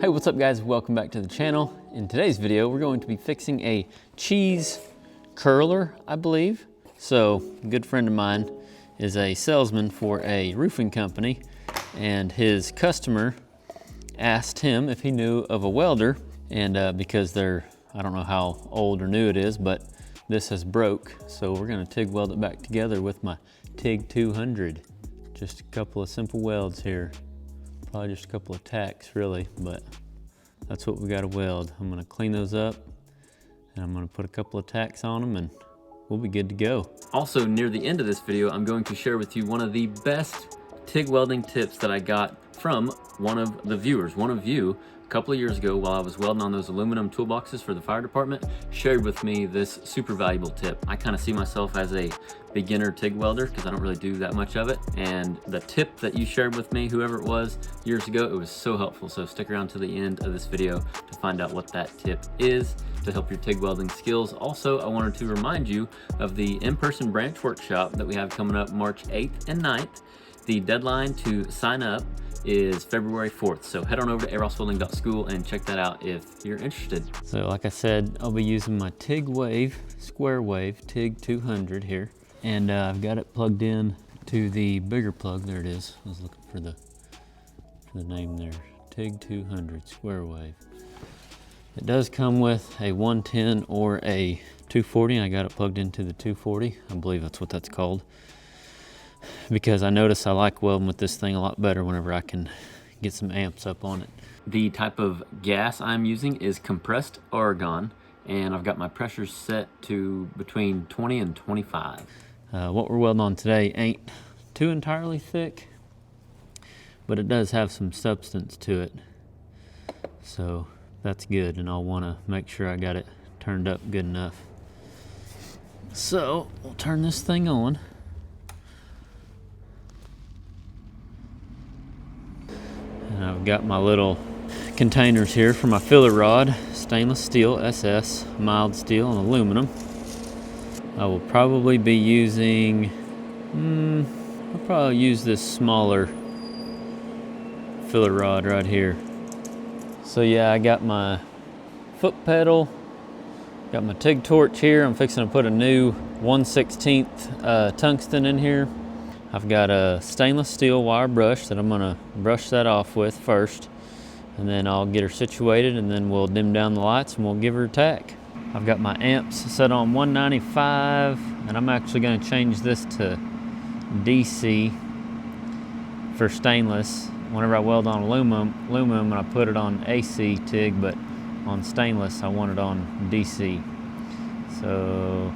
Hey, what's up guys? Welcome back to the channel. In today's video, we're going to be fixing a cheese curler, I believe. So, a good friend of mine is a salesman for a roofing company, and his customer asked him if he knew of a welder, and because they're, I don't know how old or new it is, but this has broke, so we're gonna TIG weld it back together with my TIG 200. Just a couple of simple welds here. Probably just a couple of tacks really, but that's what we gotta weld. I'm gonna clean those up and I'm gonna put a couple of tacks on them and we'll be good to go. Also, near the end of this video, I'm going to share with you one of the best TIG welding tips that I got from one of the viewers. One of you, a couple of years ago, while I was welding on those aluminum toolboxes for the fire department, shared with me this super valuable tip. I kind of see myself as a beginner TIG welder because I don't really do that much of it. And the tip that you shared with me, whoever it was, years ago, it was so helpful. So stick around to the end of this video to find out what that tip is to help your TIG welding skills. Also, I wanted to remind you of the in-person branch workshop that we have coming up March 8th and 9th. The deadline to sign up is February 4th. So head on over to AROSSWELDING.school and check that out if you're interested. So like I said, I'll be using my TIG wave, square wave, TIG 200 here. And I've got it plugged in to the bigger plug. There it is. I was looking for the name there. TIG 200 square wave. It does come with a 110 or a 240. I got it plugged into the 240. I believe that's what that's called. Because I notice I like welding with this thing a lot better whenever I can get some amps up on it. The type of gas I'm using is compressed argon, and I've got my pressures set to between 20 and 25. What we're welding on today ain't too entirely thick, but it does have some substance to it. So that's good, and I'll want to make sure I got it turned up good enough. So we'll turn this thing on. And I've got my little containers here for my filler rod, stainless steel SS, mild steel, and aluminum. I will probably be using, I'll probably use this smaller filler rod right here. So yeah, I got my foot pedal, got my TIG torch here. I'm fixing to put a new 1/16 tungsten in here. I've got a stainless steel wire brush that I'm gonna brush that off with first, and then I'll get her situated, and then we'll dim down the lights and we'll give her a tack. I've got my amps set on 195, and I'm actually gonna change this to DC for stainless. Whenever I weld on aluminum and I put it on AC TIG, but on stainless I want it on DC. So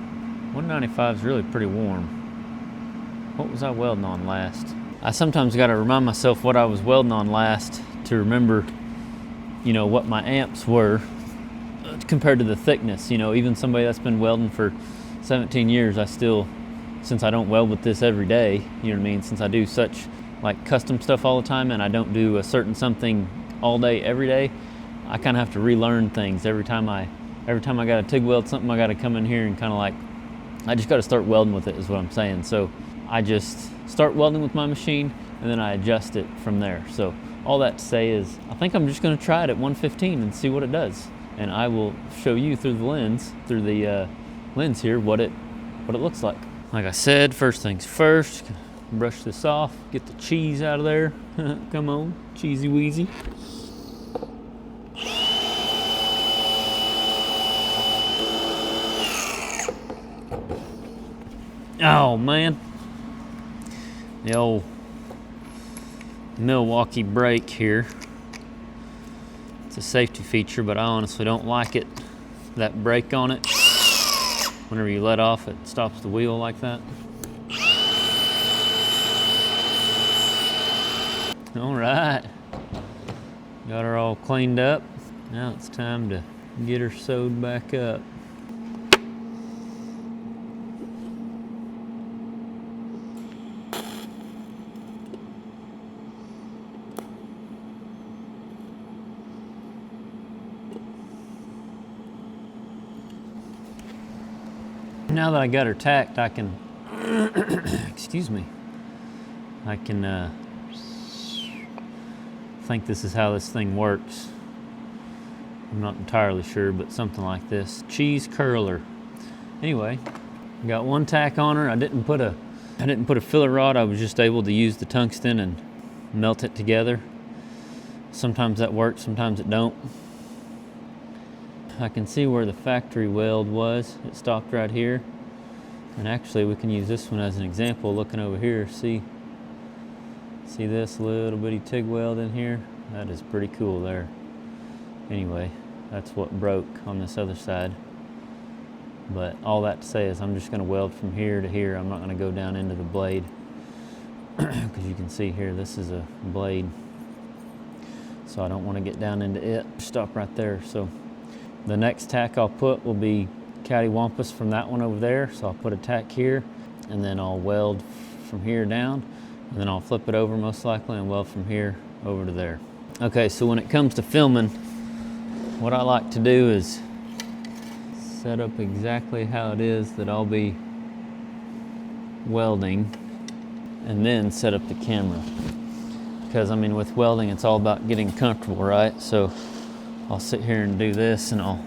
195 is really pretty warm. What was I welding on last? I sometimes got to remind myself what I was welding on last to remember, you know, what my amps were compared to the thickness. You know, even somebody that's been welding for 17 years, I still, since I don't weld with this every day, you know what I mean, since I do such like custom stuff all the time and I don't do a certain something all day, every day, I kind of have to relearn things. Every time I got to TIG weld something, I got to come in here and kind of like, I just got to start welding with it is what I'm saying. So I just start welding with my machine and then I adjust it from there. So all that to say is, I think I'm just gonna try it at 115 and see what it does. And I will show you through the lens, here, what it looks like. Like I said, first things first, brush this off, get the cheese out of there. Come on, cheesy wheezy. Oh man. The old Milwaukee brake here. It's a safety feature, but I honestly don't like it. That brake on it, whenever you let off, it stops the wheel like that. All right, got her all cleaned up. Now it's time to get her sewed back up. Now that I got her tacked, I can, excuse me, I can think this is how this thing works. I'm not entirely sure, but something like this. Cheese curler. Anyway, got one tack on her. I didn't put a filler rod. I was just able to use the tungsten and melt it together. Sometimes that works, sometimes it don't. I can see where the factory weld was. It stopped right here. And actually we can use this one as an example. Looking over here, see this little bitty TIG weld in here? That is pretty cool there. Anyway, that's what broke on this other side. But all that to say is I'm just gonna weld from here to here. I'm not gonna go down into the blade because you can see here, this is a blade. So I don't wanna get down into it. Stop right there. So the next tack I'll put will be cattywampus from that one over there. So I'll put a tack here and then I'll weld from here down, and then I'll flip it over most likely and weld from here over to there. Okay, so when it comes to filming, what I like to do is set up exactly how it is that I'll be welding and then set up the camera. Because I mean, with welding, it's all about getting comfortable, right? So I'll sit here and do this and I'll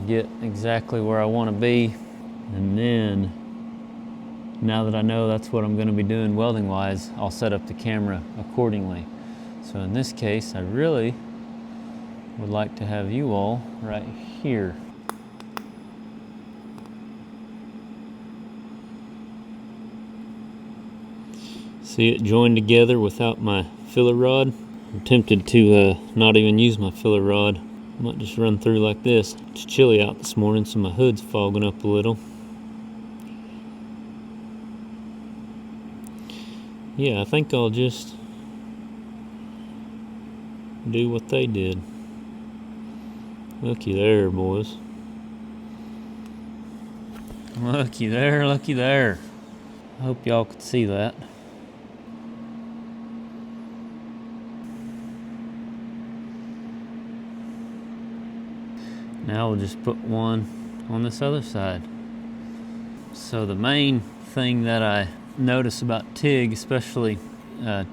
get exactly where I want to be. And then now that I know that's what I'm going to be doing welding wise, I'll set up the camera accordingly. So in this case, I really would like to have you all right here. See it joined together without my filler rod? I'm tempted to not even use my filler rod. I might just run through like this. It's chilly out this morning, so my hood's fogging up a little. Yeah, I think I'll just do what they did. Looky there, boys. Looky there, looky there. I hope y'all could see that. Now we'll just put one on this other side. So the main thing that I notice about TIG, especially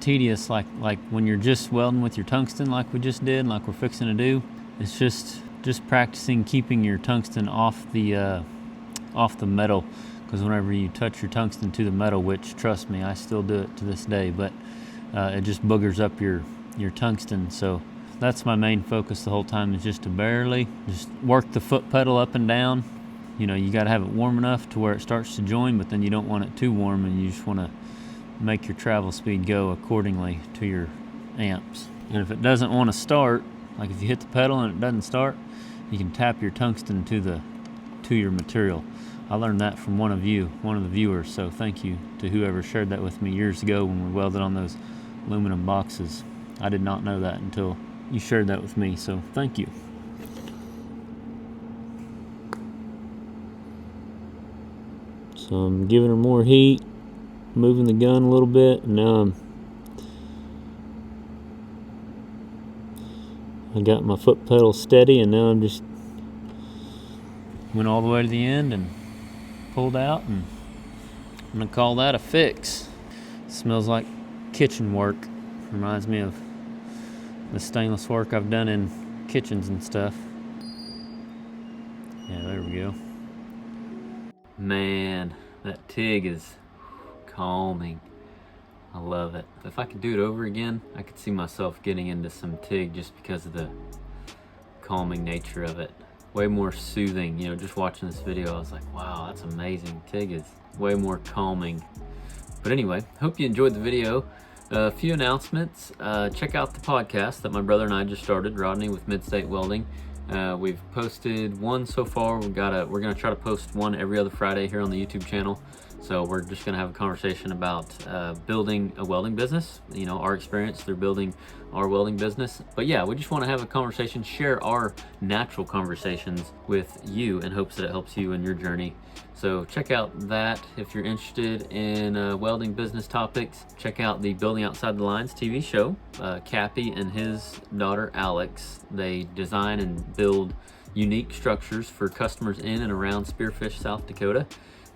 tedious, like when you're just welding with your tungsten like we just did, like we're fixing to do, it's just practicing keeping your tungsten off the metal, because whenever you touch your tungsten to the metal, which trust me, I still do it to this day, but it just boogers up your tungsten. So that's my main focus the whole time, is just to barely just work the foot pedal up and down. You know, you got to have it warm enough to where it starts to join, but then you don't want it too warm, and you just want to make your travel speed go accordingly to your amps. And if it doesn't want to start, like if you hit the pedal and it doesn't start, you can tap your tungsten to your material. I learned that from one of the viewers, so thank you to whoever shared that with me years ago when we welded on those aluminum boxes. I did not know that until you shared that with me, so thank you. So I'm giving her more heat, moving the gun a little bit, and now I got my foot pedal steady, and now I'm just went all the way to the end and pulled out, and I'm gonna call that a fix. It smells like kitchen work. Reminds me of the stainless work I've done in kitchens and stuff. Yeah, there we go. Man, that TIG is calming. I love it. If I could do it over again, I could see myself getting into some TIG just because of the calming nature of it. Way more soothing. You know, just watching this video, I was like, wow, that's amazing. TIG is way more calming. But anyway, hope you enjoyed the video. A few announcements. Check out the podcast that my brother and I just started, Rodney with Mid-State Welding. We've posted one so far. We're gonna try to post one every other Friday here on the YouTube channel. So we're just gonna have a conversation about building a welding business, you know, our experience through building our welding business. But yeah, we just wanna have a conversation, share our natural conversations with you in hopes that it helps you in your journey. So check out that if you're interested in welding business topics. Check out the Building Outside the Lines TV show. Cappy and his daughter Alex, they design and build unique structures for customers in and around Spearfish, South Dakota.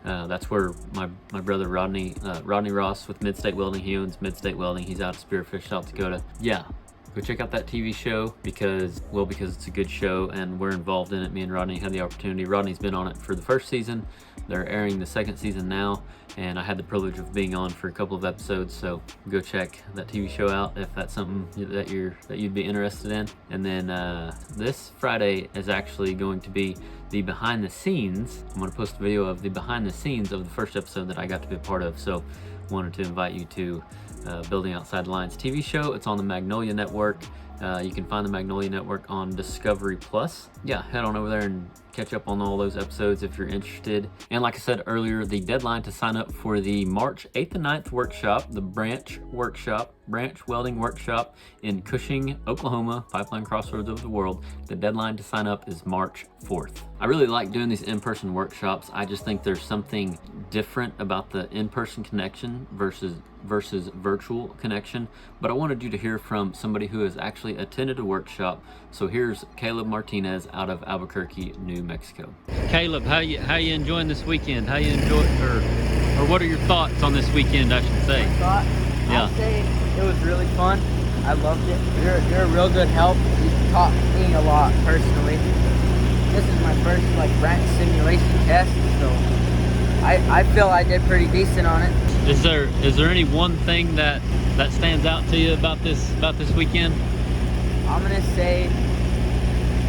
That's where my brother Rodney Ross with Mid-State Welding, he owns Mid-State Welding. He's out of Spearfish, South Dakota. Yeah, go check out that TV show because it's a good show and we're involved in it. Me and Rodney had the opportunity. Rodney's been on it for the first season. They're airing the second season now, and I had the privilege of being on for a couple of episodes, so go check that TV show out if that's something that you'd be interested in. And then this Friday is actually going to be the behind the scenes. I'm going to post a video of the behind the scenes of the first episode that I got to be a part of, so wanted to invite you to Building Outside the Lines TV show. It's on the Magnolia Network. You can find the Magnolia Network on Discovery Plus. Yeah, head on over there and catch up on all those episodes if you're interested. And like I said earlier, the deadline to sign up for the March 8th and 9th workshop, the branch welding workshop in Cushing, Oklahoma, Pipeline Crossroads of the World. The deadline to sign up is March 4th. I really like doing these in-person workshops. I just think there's something different about the in-person connection versus virtual connection. But I wanted you to hear from somebody who has actually attended a workshop. So here's Caleb Martinez out of Albuquerque, New Mexico. Caleb, how you enjoying this weekend? How you enjoy, or what are your thoughts on this weekend, I should say? I'd say it was really fun. I loved it. You're a real good help. You taught me a lot personally. This is my first branch simulation test, so I feel I did pretty decent on it. Is there any one thing that stands out to you about this weekend? I'm gonna say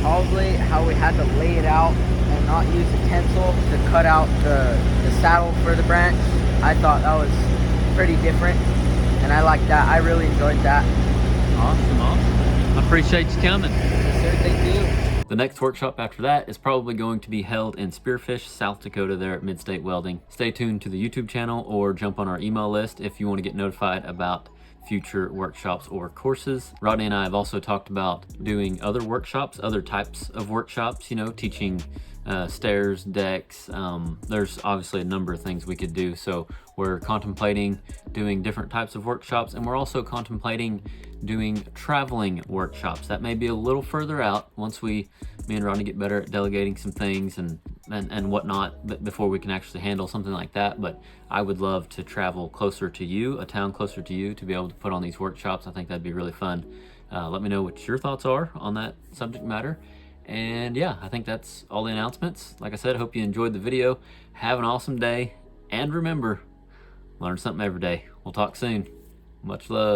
probably how we had to lay it out and not use a tencel to cut out the saddle for the branch. I thought that was pretty different, and I liked that. I really enjoyed that. Awesome. I appreciate you coming. Yes, sir, thank you. The next workshop after that is probably going to be held in Spearfish, South Dakota there at Midstate Welding. Stay tuned to the YouTube channel or jump on our email list if you want to get notified about future workshops or courses. Rodney and I have also talked about doing other workshops, other types of workshops, teaching stairs, decks. There's obviously a number of things we could do. So we're contemplating doing different types of workshops, and we're also contemplating doing traveling workshops. That may be a little further out once me and Rodney get better at delegating some things and whatnot before we can actually handle something like that. But I would love to travel closer to you, a town closer to you, to be able to put on these workshops. I think that'd be really fun. Let me know what your thoughts are on that subject matter. And yeah, I think that's all the announcements. Like I said, I hope you enjoyed the video. Have an awesome day. And remember, learn something every day. We'll talk soon. Much love.